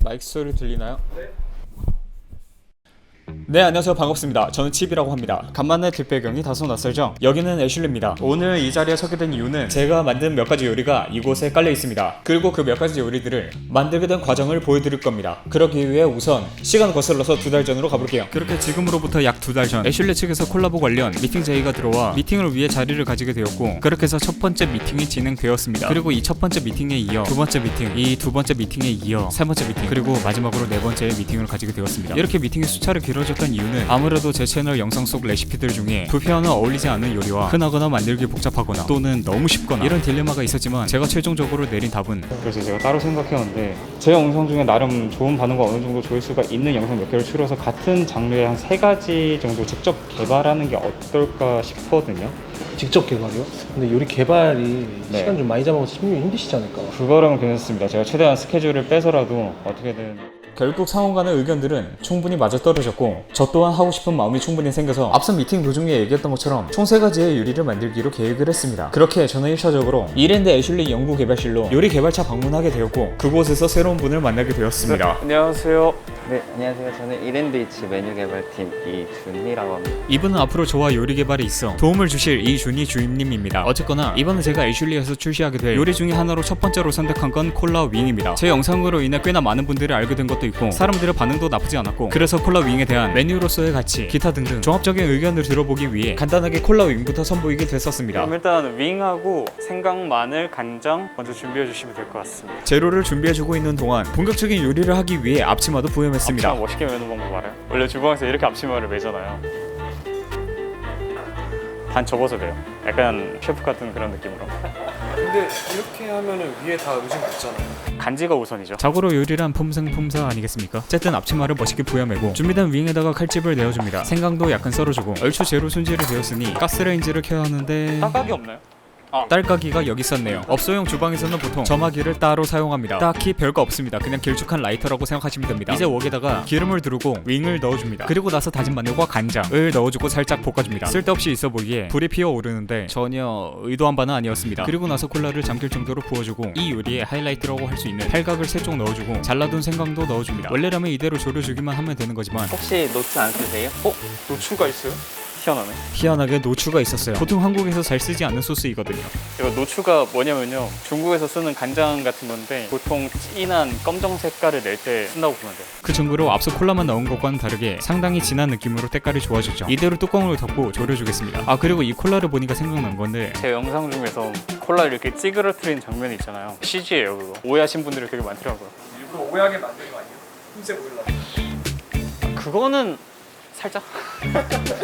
마이크 소리 들리나요? 네, 안녕하세요. 반갑습니다. 저는 칩이라고 합니다. 간만에 뒷배경이 다소 낯설죠? 여기는 애슐리입니다. 오늘 이 자리에 서게 된 이유는 제가 만든 몇 가지 요리가 이곳에 깔려 있습니다. 그리고 그 몇 가지 요리들을 만들게 된 과정을 보여드릴 겁니다. 그러기 위해 우선 시간 거슬러서 2달 전으로 가볼게요. 그렇게 지금으로부터 약 2달 전 애슐리 측에서 콜라보 관련 미팅 제의가 들어와 미팅을 위해 자리를 가지게 되었고, 그렇게 해서 첫 번째 미팅이 진행되었습니다. 그리고 이 첫 번째 미팅에 이어 두 번째 미팅, 이 두 번째 미팅에 이어 세 번째 미팅, 그리고 마지막으로 네 번째 미팅을 가지게 되었습니다. 이렇게 미팅의 수차를 길어졌던 이유는 아무래도 제 채널 영상 속 레시피들 중에 부피와는 어울리지 않은 요리와 흔하거나 만들기 복잡하거나 또는 너무 쉽거나 이런 딜레마가 있었지만, 제가 최종적으로 내린 답은, 그래서 제가 따로 생각해왔는데 제 영상 중에 나름 좋은 반응과 어느 정도 조회수가 있는 영상 몇 개를 추려서 같은 장르의 한 3가지 정도 직접 개발하는 게 어떨까 싶거든요. 직접 개발이요? 근데 요리 개발이 네. 시간 좀 많이 잡아서 심리 힘드시지 않을까? 그거랑은 괜찮습니다. 제가 최대한 스케줄을 빼서라도 어떻게든. 결국 상호 간의 의견들은 충분히 맞아떨어졌고, 저 또한 하고 싶은 마음이 충분히 생겨서 앞서 미팅 도중에 얘기했던 것처럼 총 3가지의 요리를 만들기로 계획을 했습니다. 그렇게 저는 1차적으로 이랜드 애슐리 연구개발실로 요리 개발차 방문하게 되었고, 그곳에서 새로운 분을 만나게 되었습니다. 안녕하세요. 네, 안녕하세요. 저는 이랜드이치 메뉴 개발팀 이준희라고 합니다. 이분은 앞으로 저와 요리 개발에 있어 도움을 주실 이준희 주임님입니다. 어쨌거나 이번은 제가 애슐리에서 출시하게 될 요리 중에 하나로 첫 번째로 선택한 건 콜라 윙입니다. 제 영상으로 인해 꽤나 많은 분들이 알게 된 것도 있고, 사람들의 반응도 나쁘지 않았고, 그래서 콜라 윙에 대한 메뉴로서의 가치, 기타 등등 종합적인 의견을 들어보기 위해 간단하게 콜라 윙부터 선보이게 됐었습니다. 그럼 일단 윙하고 생강, 마늘, 간장 먼저 준비해 주시면 될 것 같습니다. 재료를 준비해주고 있는 동안 본격적인 요리를 하기 위해 앞치마도 부여했습니다. 앞치마 멋있게 매는 방법 알아요? 원래 주방에서 이렇게 앞치마를 매잖아요. 반 접어서 돼요. 약간 셰프 같은 그런 느낌으로. 근데 이렇게 하면은 위에 다 음식 붙잖아요. 간지가 우선이죠. 자고로 요리란 폼생폼사 아니겠습니까? 어쨌든 앞치마를 멋있게 부여매고 준비된 윙에다가 칼집을 내어줍니다. 생강도 약간 썰어주고, 얼추 재료 손질이 되었으니 가스레인지를 켜야 하는데 따각이 없나요? 딸까기가 여기 있었네요. 업소용 주방에서는 보통 점화기를 따로 사용합니다. 딱히 별거 없습니다. 그냥 길쭉한 라이터라고 생각하시면 됩니다. 이제 웍에다가 기름을 두르고 윙을 넣어줍니다. 그리고 나서 다진 마늘과 간장을 넣어주고 살짝 볶아줍니다. 쓸데없이 있어 보이기에 불이 피어오르는데 전혀 의도한 바는 아니었습니다. 그리고 나서 콜라를 잠길 정도로 부어주고, 이 요리의 하이라이트라고 할 수 있는 팔각을 3쪽 넣어주고 잘라둔 생강도 넣어줍니다. 원래라면 이대로 졸여주기만 하면 되는 거지만 혹시 노트 안 쓰세요? 노추가 있어요? 희한하네. 희한하게 노추가 있었어요. 보통 한국에서 잘 쓰지 않는 소스이거든요. 이거 노추가 뭐냐면요, 중국에서 쓰는 간장 같은 건데 보통 진한 검정 색깔을 낼 때 쓴다고 보면 돼요. 그 증거로 앞서 콜라만 넣은 것과는 다르게 상당히 진한 느낌으로 때깔이 좋아졌죠. 이대로 뚜껑을 덮고 졸여주겠습니다. 그리고 이 콜라를 보니까 생각난 건데, 제 영상 중에서 콜라 이렇게 찌그러뜨린 장면이 있잖아요. CG예요 그거. 오해하신 분들이 되게 많더라고요. 일부러 오해하게 만든 거 아니에요? 흠색 보이려고. 그거는 살짝.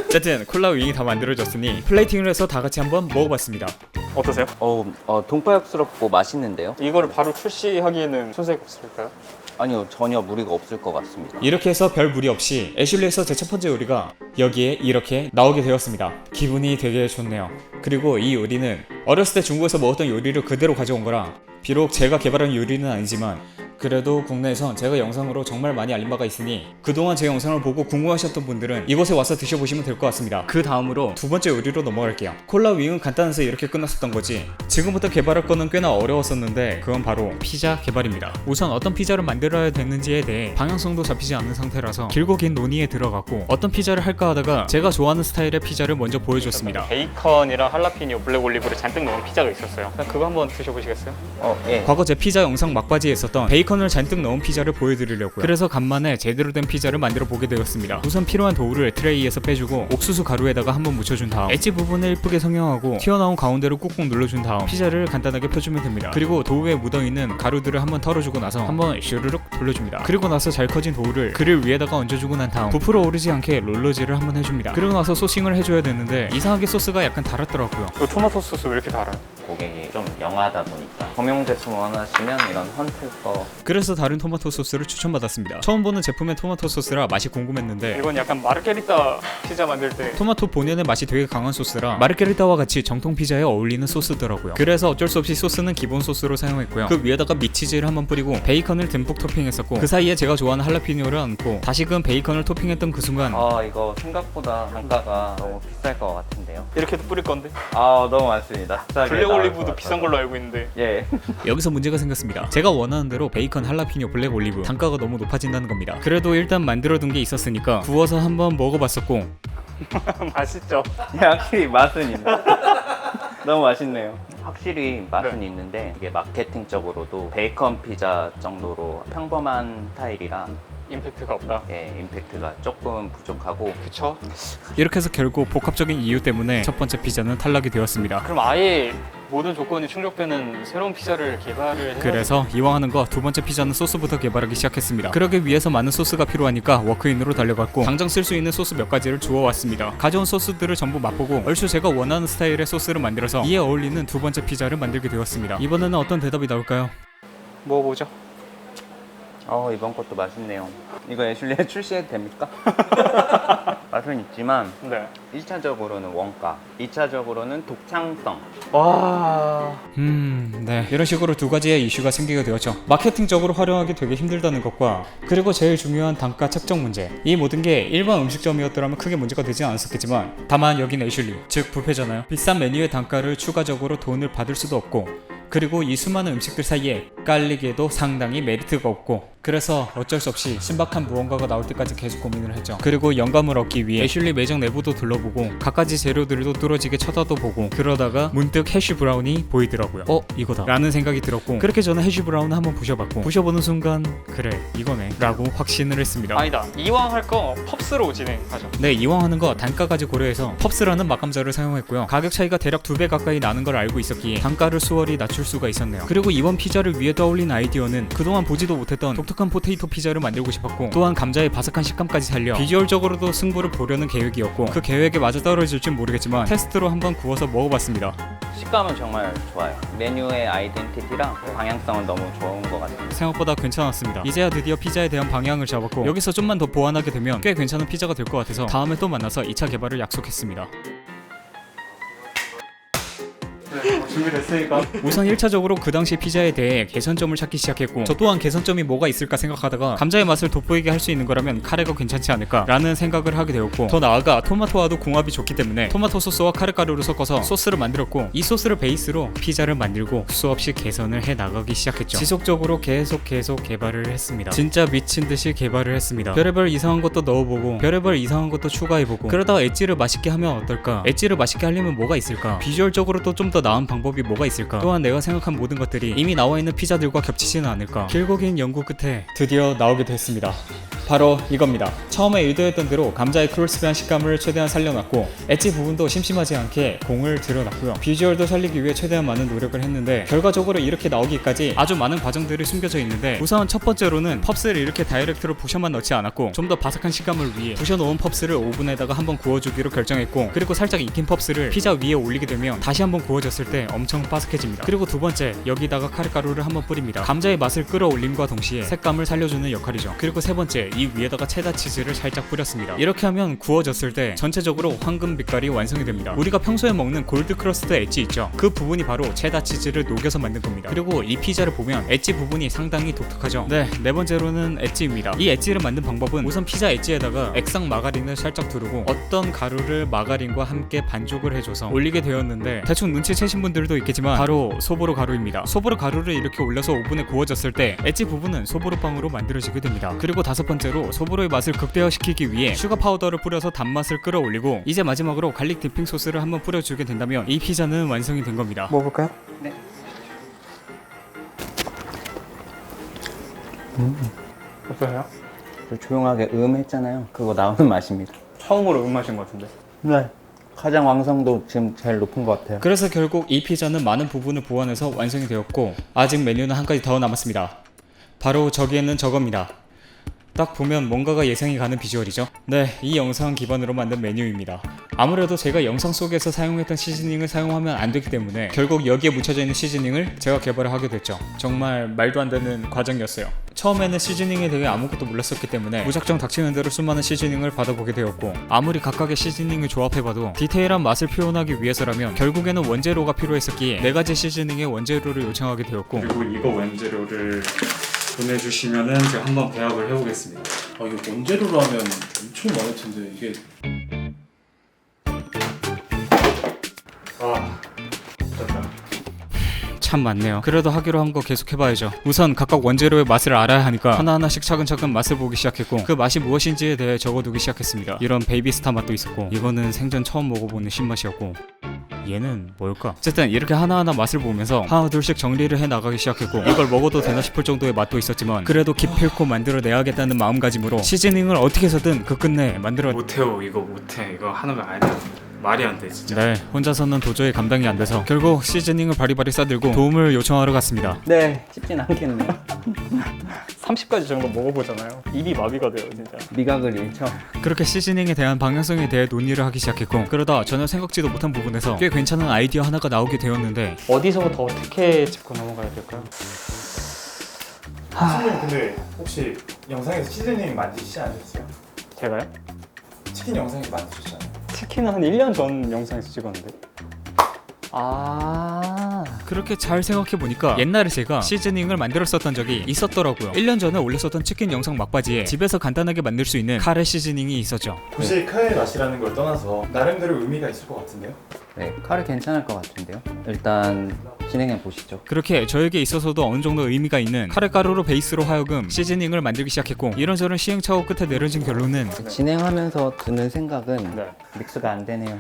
어쨌든 콜라 윙이 다 만들어졌으니 플레이팅을 해서 다 같이 한번 먹어봤습니다. 어떠세요? 동파육스럽고 맛있는데요? 이거를 바로 출시하기에는 손색이 없을까요? 아니요, 전혀 무리가 없을 것 같습니다. 이렇게 해서 별 무리 없이 애슐리에서 제 첫 번째 요리가 여기에 이렇게 나오게 되었습니다. 기분이 되게 좋네요. 그리고 이 요리는 어렸을 때 중국에서 먹었던 요리를 그대로 가져온 거라, 비록 제가 개발한 요리는 아니지만 그래도 국내에선 제가 영상으로 정말 많이 알린 바가 있으니 그동안 제 영상을 보고 궁금하셨던 분들은 이곳에 와서 드셔보시면 될 것 같습니다. 그 다음으로 두 번째 요리로 넘어갈게요. 콜라 윙은 간단해서 이렇게 끝났었던 거지, 지금부터 개발할 거는 꽤나 어려웠었는데 그건 바로 피자 개발입니다. 우선 어떤 피자를 만들어야 되는지에 대해 방향성도 잡히지 않은 상태라서 길고 긴 논의에 들어갔고, 어떤 피자를 할까 하다가 제가 좋아하는 스타일의 피자를 먼저 보여줬습니다. 베이컨이랑 할라피뇨, 블랙 올리브를 잔뜩 넣은 피자가 있었어요. 그거 한번 드셔보시겠어요? 예. 과거 제 피자 영상 막바지에 있었던 베이컨을 잔뜩 넣은 피자를 보여드리려고요. 그래서 간만에 제대로 된 피자를 만들어 보게 되었습니다. 우선 필요한 도우를 트레이에서 빼주고 옥수수 가루에다가 한번 묻혀준 다음 엣지 부분을 예쁘게 성형하고 튀어나온 가운데로 꾹꾹 눌러준 다음 피자를 간단하게 펴주면 됩니다. 그리고 도우에 묻어있는 가루들을 한번 털어주고 나서 한번 슈르륵 돌려줍니다. 그리고 나서 잘 커진 도우를 그릴 위에다가 얹어주고 난 다음 부풀어 오르지 않게 롤러질을 한번 해줍니다. 그리고 나서 소싱을 해줘야 되는데 이상하게 소스가 약간 달았더라고요. 이 토마토 소스 왜 이렇게 달아요? 고객이 좀 영하다 보니까 범용 제품 원하시면 이런 헌틀 거. 그래서 다른 토마토 소스를 추천받았습니다. 처음 보는 제품의 토마토 소스라 맛이 궁금했는데, 이건 약간 마르게리타 피자 만들 때 토마토 본연의 맛이 되게 강한 소스라 마르게리타와 같이 정통 피자에 어울리는 소스더라고요. 그래서 어쩔 수 없이 소스는 기본 소스로 사용했고요. 그 위에다가 믹치즈를 한번 뿌리고 베이컨을 듬뿍 토핑했었고, 그 사이에 제가 좋아하는 할라피뇨를 얹고 다시금 베이컨을 토핑했던 그 순간 이거 생각보다 단가가 너무 비쌀 것 같은데요. 이렇게도 뿌릴 건데? 너무 많습니다. 블랙 올리브도 비싼 걸로 알고 있는데. 예. 여기서 문제가 생겼습니다. 제가 원하는 대로 베이컨 베이컨, 할라피뇨, 블랙 올리브 단가가 너무 높아진다는 겁니다. 그래도 일단 만들어둔 게 있었으니까 구워서 한번 먹어봤었고 맛있죠? 확실히 맛은 있네. 너무 맛있네요. 확실히 맛은 있는데 이게 마케팅적으로도 베이컨 피자 정도로 평범한 스타일이라 임팩트가 없다. 임팩트가 조금 부족하고. 그쵸? 이렇게 해서 결국 복합적인 이유 때문에 첫 번째 피자는 탈락이 되었습니다. 그럼 아예 모든 조건이 충족되는 새로운 피자를 개발을 해야 그래서 이왕 하는 거 두 번째 피자는 소스부터 개발하기 시작했습니다. 그러기 위해서 많은 소스가 필요하니까 워크인으로 달려갔고 당장 쓸 수 있는 소스 몇 가지를 주워왔습니다. 가져온 소스들을 전부 맛보고 얼추 제가 원하는 스타일의 소스를 만들어서 이에 어울리는 두 번째 피자를 만들게 되었습니다. 이번에는 어떤 대답이 나올까요? 먹어보죠. 이번 것도 맛있네요. 이거 애슐리에 출시해도 됩니까? 맛은 있지만 네. 1차적으로는 원가, 2차적으로는 독창성. 와. 네. 이런 식으로 두 가지의 이슈가 생기게 되었죠. 마케팅적으로 활용하기 되게 힘들다는 것과 그리고 제일 중요한 단가 책정 문제. 이 모든 게 일반 음식점이었더라면 크게 문제가 되지 않았었겠지만 다만 여긴 애슐리, 즉 뷔페잖아요. 비싼 메뉴의 단가를 추가적으로 돈을 받을 수도 없고 그리고 이 수많은 음식들 사이에 깔리기에도 상당히 메리트가 없고 그래서 어쩔 수 없이 신박한 무언가가 나올 때까지 계속 고민을 했죠. 그리고 영감을 얻기 위해 애슐리 매장 내부도 둘러보고 갖가지 재료들도 뚫어지게 쳐다도 보고 그러다가 문득 해쉬 브라운이 보이더라고요. 이거다 라는 생각이 들었고 그렇게 저는 해쉬 브라운을 한번 부셔봤고 부셔보는 순간 그래 이거네 라고 확신을 했습니다. 아니다. 이왕 할 거 펍스로 진행하죠. 네, 이왕 하는 거 단가까지 고려해서 펍스라는 맛감자를 사용했고요. 가격 차이가 대략 2배 가까이 나는 걸 알고 있었기에 단가를 수월히 낮출 수가 있었네요. 그리고 이번 피자를 위해 떠올린 아이디어는 그동안 보지도 못했던 독특한 포테이토 피자를 만들고 싶었고 또한 감자의 바삭한 식감까지 살려 비주얼적으로도 승부를 보려는 계획이었고 그 계획에 맞아 떨어질진 모르겠지만 테스트로 한번 구워서 먹어봤습니다. 식감은 정말 좋아요. 메뉴의 아이덴티티랑 방향성은 너무 좋은 것 같아요. 생각보다 괜찮았습니다. 이제야 드디어 피자에 대한 방향을 잡았고 여기서 좀만 더 보완하게 되면 꽤 괜찮은 피자가 될 것 같아서 다음에 또 만나서 2차 개발을 약속했습니다. 준비됐으니까. 우선 1차적으로 그 당시 피자에 대해 개선점을 찾기 시작했고 저 또한 개선점이 뭐가 있을까 생각하다가 감자의 맛을 돋보이게 할 수 있는 거라면 카레가 괜찮지 않을까 라는 생각을 하게 되었고 더 나아가 토마토와도 궁합이 좋기 때문에 토마토 소스와 카레 가루를 섞어서 소스를 만들었고 이 소스를 베이스로 피자를 만들고 수없이 개선을 해 나가기 시작했죠. 지속적으로 계속 개발을 했습니다. 진짜 미친 듯이 개발을 했습니다. 별의별 이상한 것도 넣어보고 별의별 이상한 것도 추가해보고 그러다가 엣지를 맛있게 하면 어떨까? 엣지를 맛있게 하려면 뭐가 있을까? 비주얼적으로 또 좀 더 나은 방법이 뭐가 있을까? 또한 내가 생각한 모든 것들이 이미 나와 있는 피자들과 겹치지는 않을까? 길고 긴 연구 끝에 드디어 나오게 됐습니다. 바로 이겁니다. 처음에 의도했던 대로 감자의 크리스피한 식감을 최대한 살려놨고 엣지 부분도 심심하지 않게 공을 들여놨고요. 비주얼도 살리기 위해 최대한 많은 노력을 했는데 결과적으로 이렇게 나오기까지 아주 많은 과정들이 숨겨져 있는데 우선 첫 번째로는 펍스를 이렇게 다이렉트로 부셔만 넣지 않았고 좀 더 바삭한 식감을 위해 부셔놓은 펍스를 오븐에다가 한번 구워주기로 결정했고 그리고 살짝 익힌 펍스를 피자 위에 올리게 되면 다시 한번 구워졌을 때 엄청 바삭해집니다. 그리고 두 번째, 여기다가 카레가루를 한번 뿌립니다. 감자의 맛을 끌어올림과 동시에 색감을 살려주는 역할이죠. 그리고 세 번째, 이 위에다가 체다 치즈를 살짝 뿌렸습니다. 이렇게 하면 구워졌을 때 전체적으로 황금 빛깔이 완성이 됩니다. 우리가 평소에 먹는 골드 크러스트 엣지 있죠? 그 부분이 바로 체다 치즈를 녹여서 만든 겁니다. 그리고 이 피자를 보면 엣지 부분이 상당히 독특하죠. 네 번째로는 엣지입니다. 이 엣지를 만든 방법은 우선 피자 엣지에다가 액상 마가린을 살짝 두르고 어떤 가루를 마가린과 함께 반죽을 해줘서 올리게 되었는데 대충 눈치채신 분들도 있겠지만 바로 소보루 가루입니다. 소보루 가루를 이렇게 올려서 오븐에 구워졌을 때 엣지 부분은 소보루 빵으로 만들어지게 됩니다. 그리고 다섯 번째로 소보루의 맛을 극대화시키기 위해 슈가 파우더를 뿌려서 단맛을 끌어올리고 이제 마지막으로 갈릭 디핑 소스를 한번 뿌려주게 된다면 이 피자는 완성이 된 겁니다. 먹어볼까요? 네. 어떠세요? 조용하게 했잖아요. 그거 나오는 맛입니다. 처음으로 마신 것 같은데. 네. 가장 완성도 지금 제일 높은 것 같아요. 그래서 결국 이 피자는 많은 부분을 보완해서 완성이 되었고 아직 메뉴는 한 가지 더 남았습니다. 바로 저기에는 저겁니다. 딱 보면 뭔가가 예상이 가는 비주얼이죠. 네, 이 영상 기반으로 만든 메뉴입니다. 아무래도 제가 영상 속에서 사용했던 시즈닝을 사용하면 안 되기 때문에 결국 여기에 묻혀져 있는 시즈닝을 제가 개발을 하게 됐죠. 정말 말도 안 되는 과정이었어요. 처음에는 시즈닝에 대해 아무것도 몰랐었기 때문에 무작정 닥치는 대로 수많은 시즈닝을 받아보게 되었고 아무리 각각의 시즈닝을 조합해봐도 디테일한 맛을 표현하기 위해서라면 결국에는 원재료가 필요했었기에 4가지 시즈닝의 원재료를 요청하게 되었고 그리고 이거 원재료를 보내주시면은 제가 한번 배합을 해보겠습니다. 이거 원재료로 하면 엄청 많을 텐데 이게 아, 좋다. 참 많네요. 그래도 하기로 한 거 계속 해봐야죠. 우선 각각 원재료의 맛을 알아야 하니까 하나하나씩 차근차근 맛을 보기 시작했고 그 맛이 무엇인지에 대해 적어두기 시작했습니다. 이런 베이비스타 맛도 있었고 이거는 생전 처음 먹어보는 신맛이었고 얘는 뭘까? 어쨌든 이렇게 하나하나 맛을 보면서 하나둘씩 정리를 해 나가기 시작했고 이걸 먹어도 되나 싶을 정도의 맛도 있었지만 그래도 기필코 만들어내야겠다는 마음가짐으로 시즈닝을 어떻게 해서든 그 끝내 만들어. 못해요. 이거 못해. 이거 하는 거 아니야. 말이 안 돼 진짜. 네, 혼자서는 도저히 감당이 안 돼서 결국 시즈닝을 바리바리 싸들고 도움을 요청하러 갔습니다. 네, 쉽진 않겠네요. 30가지 정도 먹어보잖아요. 입이 마비가 돼요 진짜. 미각을 잃죠. 그렇게 시즈닝에 대한 방향성에 대해 논의를 하기 시작했고 그러다 전혀 생각지도 못한 부분에서 꽤 괜찮은 아이디어 하나가 나오게 되었는데 어디서부터 어떻게 짚고 넘어가야 될까요? 선생님 근데 혹시 영상에서 시즈닝 만드시지 않으셨어요? 제가요? 치킨 영상에서 만드셨잖아요. 치킨은 한 1년 전 영상에서 찍었는데. 그렇게 잘 생각해보니까 옛날에 제가 시즈닝을 만들었었던 적이 있었더라고요. 1년 전에 올렸었던 치킨 영상 막바지에 집에서 간단하게 만들 수 있는 카레 시즈닝이 있었죠. 굳이 카레 맛이라는 걸 떠나서 나름대로 의미가 있을 것 같은데요? 네, 카레 괜찮을 것 같은데요. 일단 진행해 보시죠. 그렇게 저에게 있어서도 어느 정도 의미가 있는 카레 가루로 베이스로 하여금 시즈닝을 만들기 시작했고 이런저런 시행착오 끝에 내려진 결론은 진행하면서 드는 생각은 네. 믹스가 안 되네요.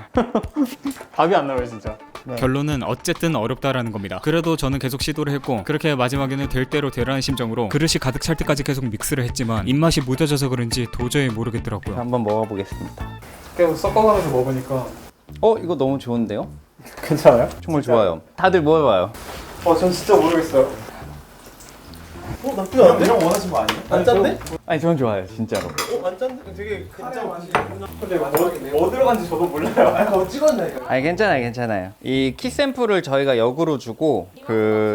답이 안 나와요 진짜. 결론은 어쨌든 어렵다라는 겁니다. 그래도 저는 계속 시도를 했고 그렇게 마지막에는 될 대로 되라는 심정으로 그릇이 가득 찰 때까지 계속 믹스를 했지만 입맛이 무뎌져서 그런지 도저히 모르겠더라고요. 한번 먹어보겠습니다. 계속 섞어가면서 먹으니까 이거 너무 좋은데요? 괜찮아요? 정말 좋아요. 다들 먹어봐요. 전 진짜 모르겠어요. 나쁘지 않은데? 형 원하신 거 아니에요? 안 짠데? 아니, 저는 좋아요, 진짜로. 안 짠데? 되게 카레 맛이 근데 뭐 들어간지 저도 몰라요. 아니 그거 찍었나요? 아니, 괜찮아요. 이 키 샘플을 저희가 역으로 주고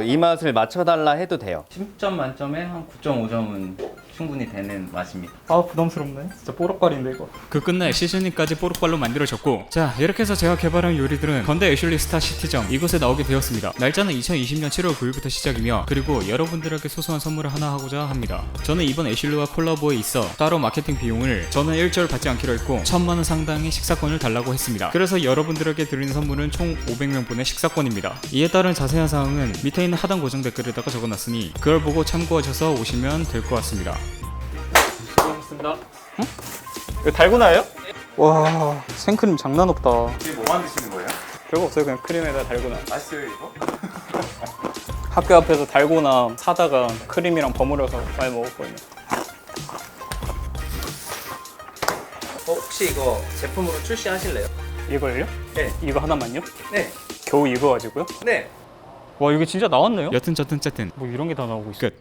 이 맛을 맞춰달라 해도 돼요. 10점 만점에 한 9.5점은 충분히 되는 맛입니다. 아 부담스럽네. 진짜 뽀록거리인데 이거. 그 끝내 시즈닝까지 뽀록발로 만들어졌고 자 이렇게 해서 제가 개발한 요리들은 건대 애슐리 스타 시티점 이곳에 나오게 되었습니다. 날짜는 2020년 7월 9일부터 시작이며 그리고 여러분들에게 소소한 선물을 하나 하고자 합니다. 저는 이번 애슐리와 콜라보에 있어 따로 마케팅 비용을 저는 일절 받지 않기로 했고 1000만원 상당의 식사권을 달라고 했습니다. 그래서 여러분들에게 드리는 선물은 총 500명분의 식사권입니다. 이에 따른 자세한 사항은 밑에 있는 하단 고정 댓글에다가 적어놨으니 그걸 보고 참고하셔서 오시면 될 것 같습니다. 수고하셨습니다. 응? 이거 달고나예요? 와 생크림 장난 없다. 지금 뭐 만드시는 거예요? 별거 없어요. 그냥 크림에다 달고나. 맛있어요 이거? 학교 앞에서 달고나 사다가 크림이랑 버무려서 많이 먹었거든요. 혹시 이거 제품으로 출시하실래요? 이걸요? 네. 이거 하나만요? 네. 겨우 이거 가지고요? 네. 와 이게 진짜 나왔네요? 여튼 저튼 쨌든 뭐 이런 게 다 나오고 있어. 끝.